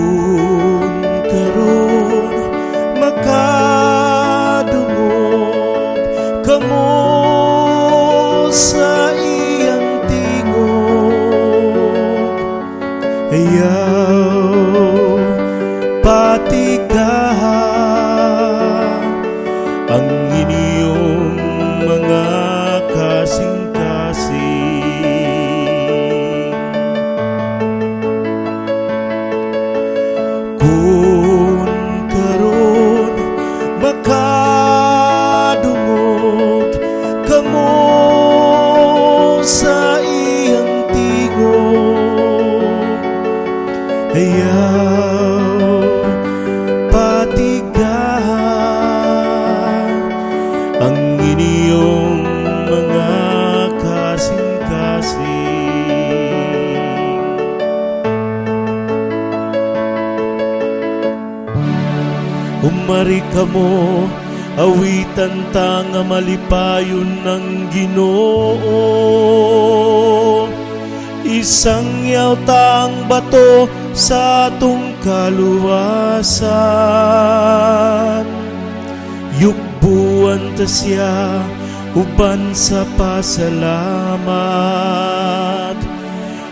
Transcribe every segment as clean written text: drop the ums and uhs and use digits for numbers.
Kung karon makadungog kamo sa iyang tingog, ayaw patigahan ang inyong mga kasing-kasing. Kung karon makadungog kamo sa iyang tingog, ayaw patigahan ang inyong mga kasing-kasing. Umari kamo awitan ta nga malipayon ng Ginoo, isangyaw tang bato sa atong kaluwasan, yukbuan ta siya uban sa pasalamat,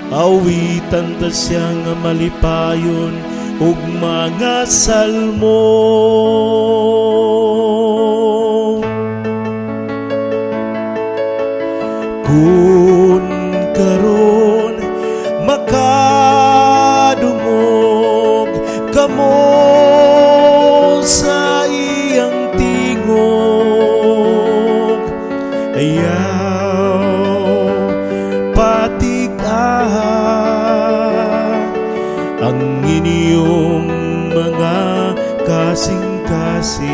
awitan ta siya nga malipayon ug mga salmo. Kung karon makadungog kamo sa iyang tingog, ayaw patigahan ang inyong mga kasing-kasing.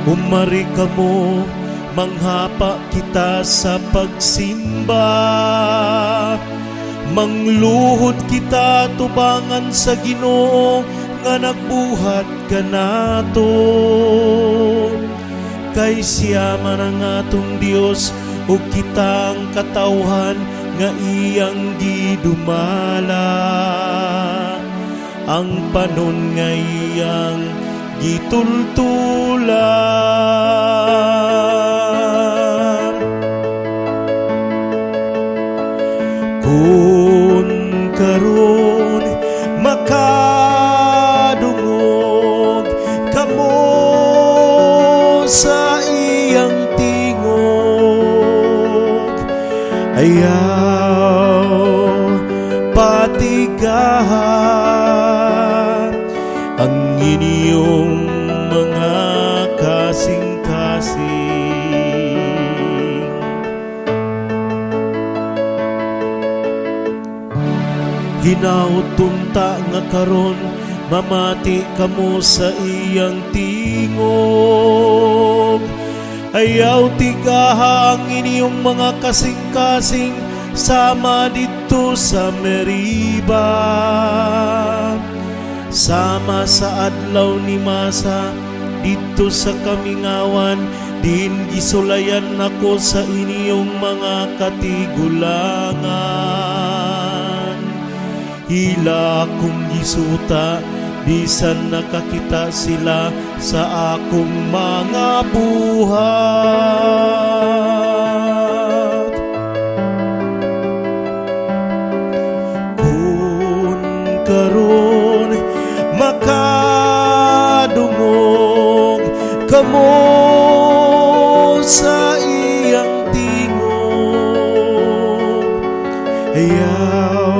Umari kamo manghapa kita sa pagsimba, mangluhod kita tubangan sa Ginoo nga nagbuhat kanato, kay siya man ang atong Dios ug kitang katawhan nga iyang gidumala, ang panon nga iyang gitultulan. Kung karon makadungog kamo sa iyang tingog, ayaw patigahan ang inyong mga kasing-kasing. Hinaut ta nga karon mamati kamo sa iyang tingog, ayaw tigahang inyong mga kasing-kasing sama dito sa Meriba, sama sa adlaw ni Masa dito sa Kamingawan, din gisulayan ako sa inyong mga katigulangan. Hila akong gisuta bisan nakakita sila sa akong mga buhat. Kung karon makadungog kamo sa iyang tingog, ayaw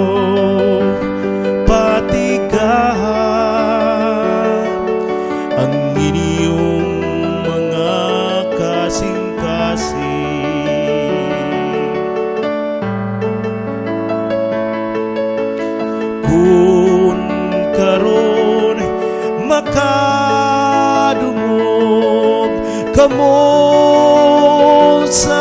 patigahan ang inyong mga kasing-kasing. Kung karon makadungog kamo sa